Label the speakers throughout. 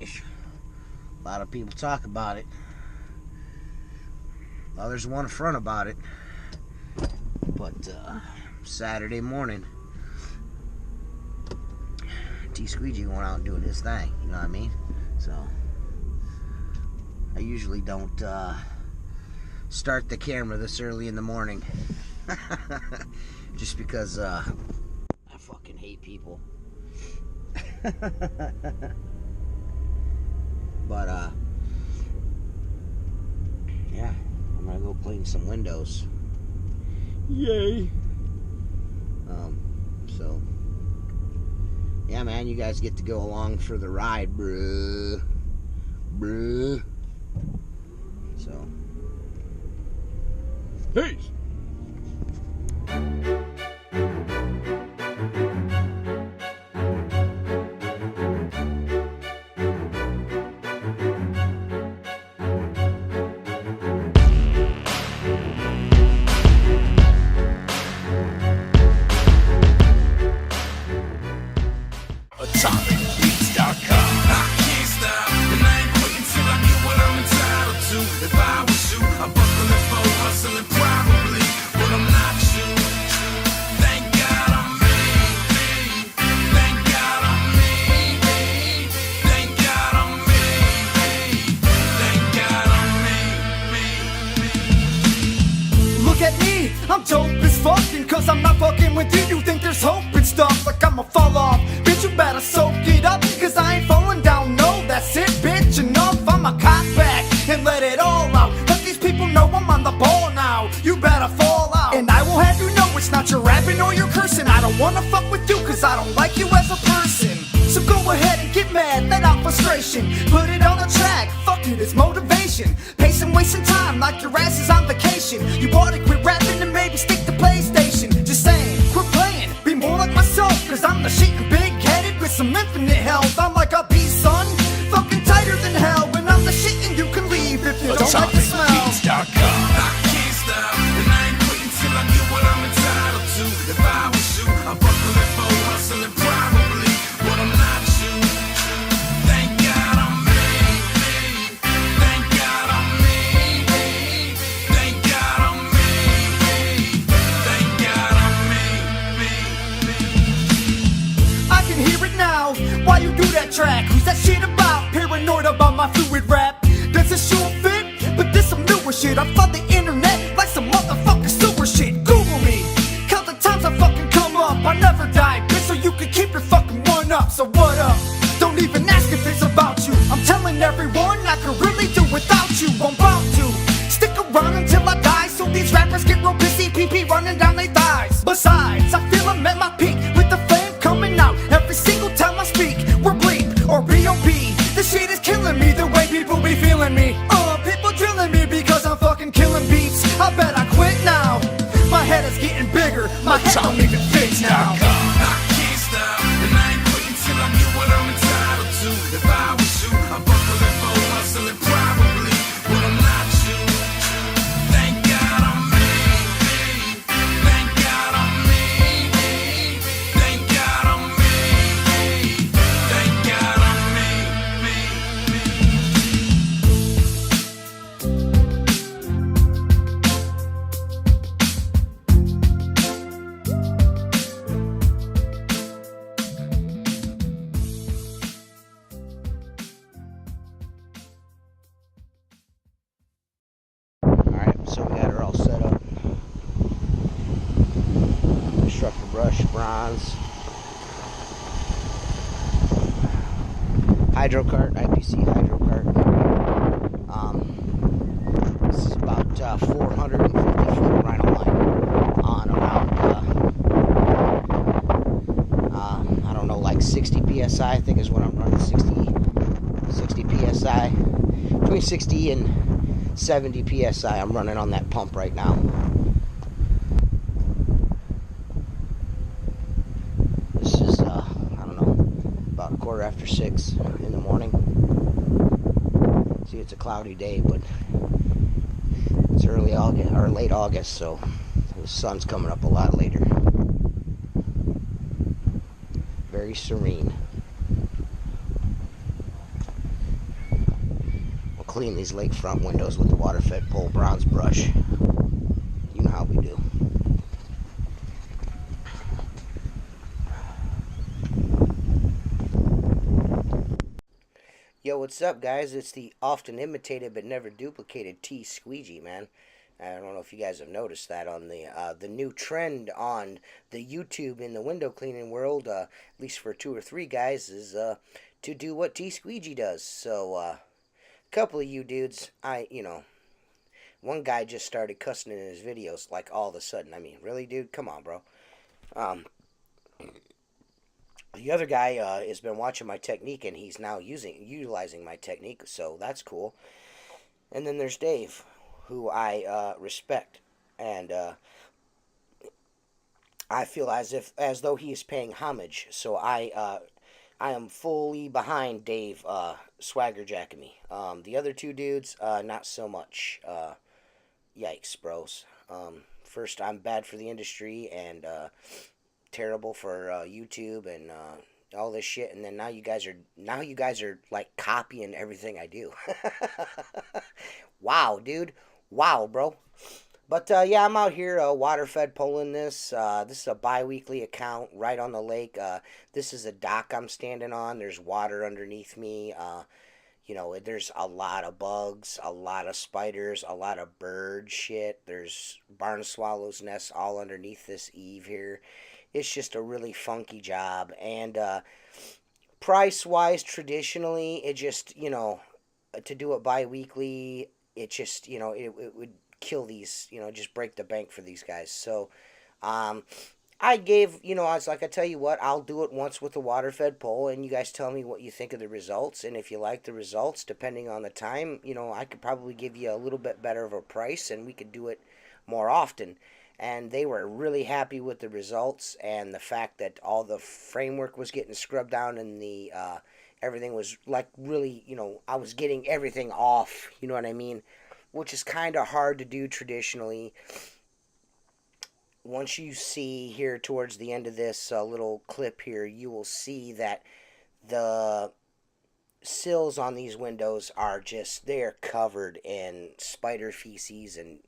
Speaker 1: A lot of people talk about it. Others want to front about it. But Saturday morning, T-Squeegee went out doing his thing. You know what I mean? So I usually don't start the camera this early in the morning. Just because I fucking hate people. But yeah, I'm gonna go clean some windows. Yay. So yeah, man, you guys get to go along for the ride, bruh. So peace.
Speaker 2: I'm dope as fucking cause I'm not fucking with you. You think there's hope and stuff like I'ma fall off. Bitch, you better soak it up cause I ain't falling down. No, that's it, bitch, enough. I'ma cock back and let it all out. Let these people know I'm on the ball now. You better fall out. And I will have you know it's not your rapping or your cursing. I don't wanna fuck with you cause I don't like you as a person. So go ahead and get mad, let out frustration. Put it on the track, fuck it, it's motivation. Pacing, wasting time like your ass is on vacation. You ought to quit rapping and maybe stick to PlayStation. Just saying, quit playing, be more like myself. Cause I'm the shit and big-headed with some infinite health. I'm like a bee, son, fucking tighter than hell. When I'm the shit and you can leave if you don't like the smell.
Speaker 3: I can't stop, and I ain't quitting till I get what I'm entitled to. If I was you, I'd buckle it for hustling probably. But I'm not you. Thank God I'm me. Thank God I'm me. Thank God I'm me. Thank God I'm me.
Speaker 2: I can hear it now. Why you do that track? Who's that shit about? Paranoid about my fluid rap. Does this shoe fit? But this some newer shit. I flood the internet like some motherfucking sewer shit. Google me. Count the times I fucking come up. I never die, bitch, so you can keep your fucking one up. So what up? Don't even ask if it's about you. I'm telling everyone I could really do without you. I'm bound to stick around until I die. So these rappers get real busy, PP running down their thighs. Besides, I feel I'm at my peak with the flame coming out every single time I speak. We're bleep or B.O.B. This shit is killing me the way people be feeling me. People drilling me because I'm fucking killing beats. I bet I quit now. My head is getting bigger. My head don't even fit now.
Speaker 3: I can't stop, and I ain't quitting till I get what I'm entitled to. If I was you, I'd buckle it for hustling probably. But I'm not you. Thank God I'm me. Thank God I'm me. Thank God I'm me. Thank God I'm me.
Speaker 1: Alright, so we got her all set up. Constructor brush, bronze. Hydro cart, IPC hydro cart. This is about 450 feet of rhino line on around, I don't know, like 60 PSI, I think is what I'm running, 60 PSI. Between 60 and 70 PSI I'm running on that pump right now. This is, I don't know, about 6:15 in the morning. See, it's a cloudy day, but it's early August, or late August, so the sun's coming up a lot later. Very serene. clean these lakefront windows with the water-fed pole bronze brush. You know how we do. Yo, what's up, guys? It's the often imitated but never duplicated T Squeegee, man. I don't know if you guys have noticed that on the new trend on the YouTube in the window cleaning world, at least for 2 or 3 guys, is to do what T Squeegee does. So, a couple of you dudes, one guy just started cussing in his videos like all of a sudden. I mean, really, dude? Come on, bro. The other guy has been watching my technique, and he's now utilizing my technique, so that's cool. And then there's Dave, who I respect, and I feel as though he is paying homage. So I am fully behind Dave swagger jacking me. The other 2 dudes, not so much. Yikes, bros. First, I'm bad for the industry and terrible for YouTube and all this shit, and then now you guys are like copying everything I do. Wow, dude. Wow, bro. But yeah, I'm out here water-fed pulling this. This is a bi-weekly account right on the lake. This is a dock I'm standing on. There's water underneath me. There's a lot of bugs, a lot of spiders, a lot of bird shit. There's barn swallows' nests all underneath this eave here. It's just a really funky job. And price-wise, traditionally, it just, to do it bi-weekly, it just, it would kill these, just break the bank for these guys. So, I was like, I tell you what, I'll do it once with the water-fed pole, and you guys tell me what you think of the results, and if you like the results, depending on the time, I could probably give you a little bit better of a price, and we could do it more often. And they were really happy with the results, and the fact that all the framework was getting scrubbed down, and the everything was like really, I was getting everything off, you know what I mean? Which is kind of hard to do traditionally. Once you see here towards the end of this little clip here, you will see that the sills on these windows are they're covered in spider feces, and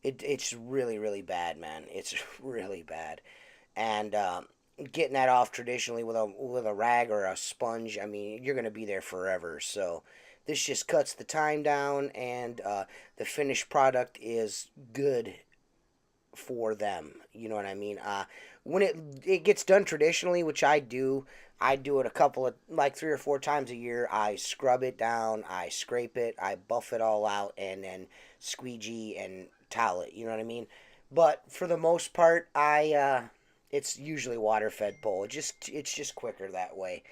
Speaker 1: it's really, really bad, man. It's really bad. And getting that off traditionally with a rag or a sponge, I mean, you're going to be there forever. So this just cuts the time down, and the finished product is good for them. You know what I mean? When it gets done traditionally, which I do it a couple of, like 3 or 4 times a year. I scrub it down, I scrape it, I buff it all out, and then squeegee and towel it. You know what I mean? But for the most part, it's usually water fed pole. It's just quicker that way.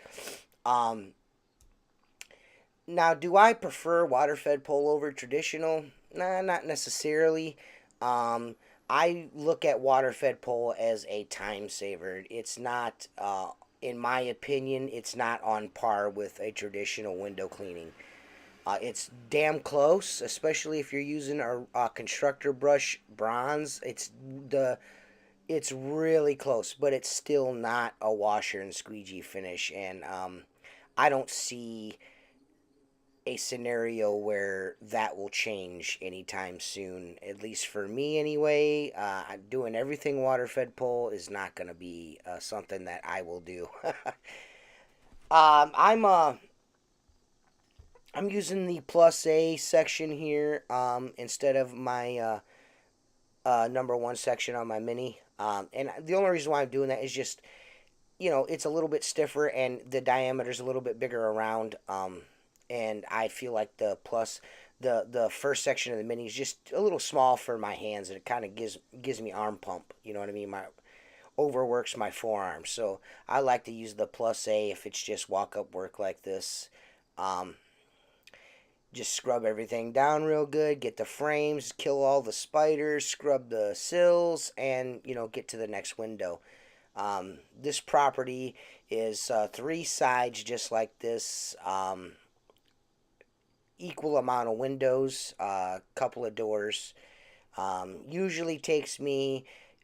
Speaker 1: Now, do I prefer water fed pole over traditional? Nah, not necessarily. I look at water-fed pole as a time saver. It's not, in my opinion, it's not on par with a traditional window cleaning. It's damn close, especially if you're using a constructor brush bronze. It's really close, but it's still not a washer and squeegee finish. And I don't see a scenario where that will change anytime soon, at least for me anyway. Doing everything water-fed pole is not going to be something that I will do. I'm using the plus A section here instead of my number 1 section on my Mini. And the only reason why I'm doing that is just, it's a little bit stiffer and the diameter's a little bit bigger around. And I feel like the first section of the Mini is just a little small for my hands, and it kind of gives me arm pump. You know what I mean? Overworks my forearm. So I like to use the plus A if it's just walk up work like this. Just scrub everything down real good, get the frames, kill all the spiders, scrub the sills, and get to the next window. This property is 3 sides just like this. Equal amount of windows, couple of doors.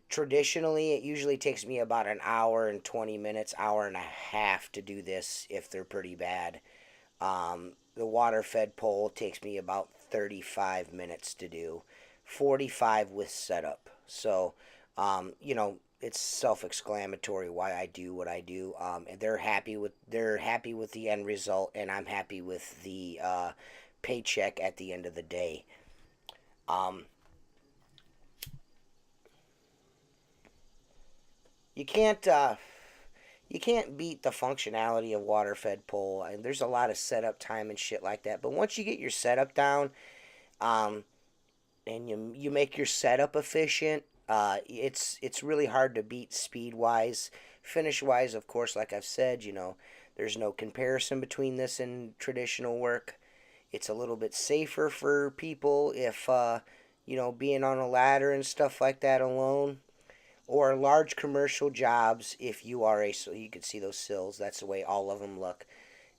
Speaker 1: Traditionally, it usually takes me about an hour and 20 minutes, hour and a half to do this if they're pretty bad. the water fed pole takes me about 35 minutes to do, 45 with setup. So, you know, it's self-exclamatory why I do what I do. And they're happy with the end result, and I'm happy with the paycheck at the end of the day. Um, you can't you can't beat the functionality of water fed pole, and there's a lot of setup time and shit like that. But once you get your setup down, um, and you make your setup efficient, it's really hard to beat speed wise. Finish wise, of course, like I've said, you know, there's no comparison between this and traditional work. It's a little bit safer for people if you know, being on a ladder and stuff like that alone, or large commercial jobs. If you are a, so you can see those sills, that's the way all of them look.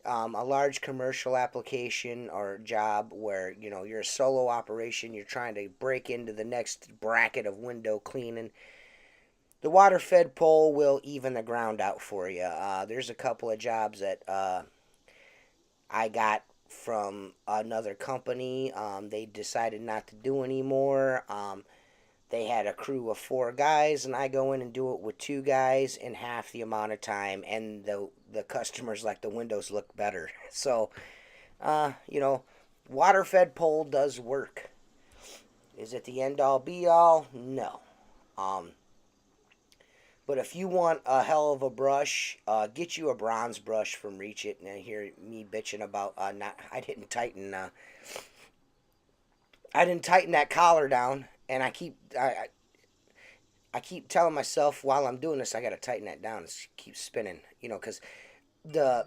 Speaker 1: A large commercial application or job where, you know, you're a solo operation, you're trying to break into the next bracket of window cleaning, the water fed pole will even the ground out for you. There's a couple of jobs that I got from another company. They decided not to do anymore. They had a crew of 4 guys, and I go in and do it with 2 guys in half the amount of time, and the customers like the windows look better. So, you know, water fed pole does work. Is it the end all be all? No. But if you want a hell of a brush, get you a bronze brush from Reach It. And hear me bitching about not I didn't tighten that collar down, and I keep telling myself while I'm doing this I gotta tighten that down. It keeps spinning, you know, because the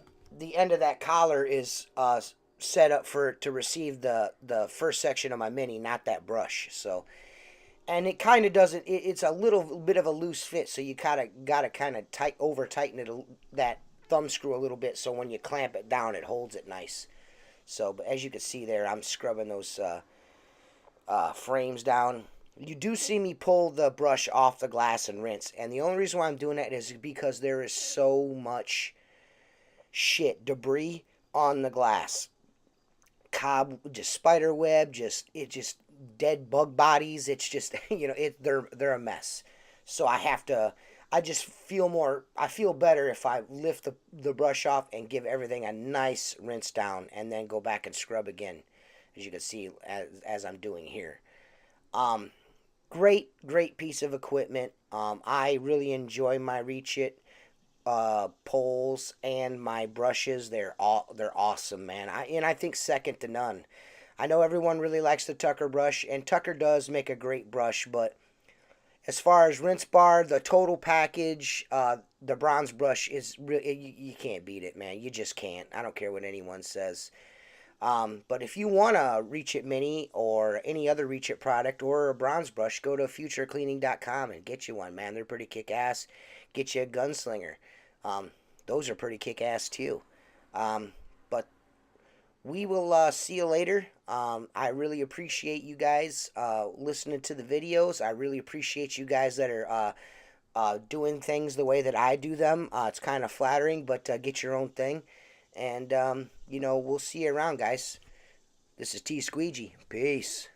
Speaker 1: end of that collar is set up to receive the first section of my Mini, not that brush. So, and it kind of doesn't. It's a little bit of a loose fit, so you gotta kind of over tighten it, that thumb screw a little bit, so when you clamp it down, it holds it nice. So, but as you can see there, I'm scrubbing those frames down. You do see me pull the brush off the glass and rinse, and the only reason why I'm doing that is because there is so much debris on the glass. Just spider web, just dead bug bodies. It's just, you know, they're a mess. So I feel better if I lift the brush off and give everything a nice rinse down, and then go back and scrub again, as you can see as I'm doing here. Great piece of equipment. I really enjoy my Reach It poles and my brushes. They're awesome, man. I think second to none. I know everyone really likes the Tucker brush, and Tucker does make a great brush, but as far as rinse bar, the total package, the bronze brush is really, you can't beat it, man. You just can't. I don't care what anyone says. But if you want a Reach It Mini or any other Reach It product or a bronze brush, go to futurecleaning.com and get you one, man. They're pretty kick-ass. Get you a Gunslinger. Those are pretty kick-ass too. But we will see you later. I really appreciate you guys listening to the videos. I really appreciate you guys that are doing things the way that I do them. It's kind of flattering, but get your own thing. And, you know, we'll see you around, guys. This is T Squeegee. Peace.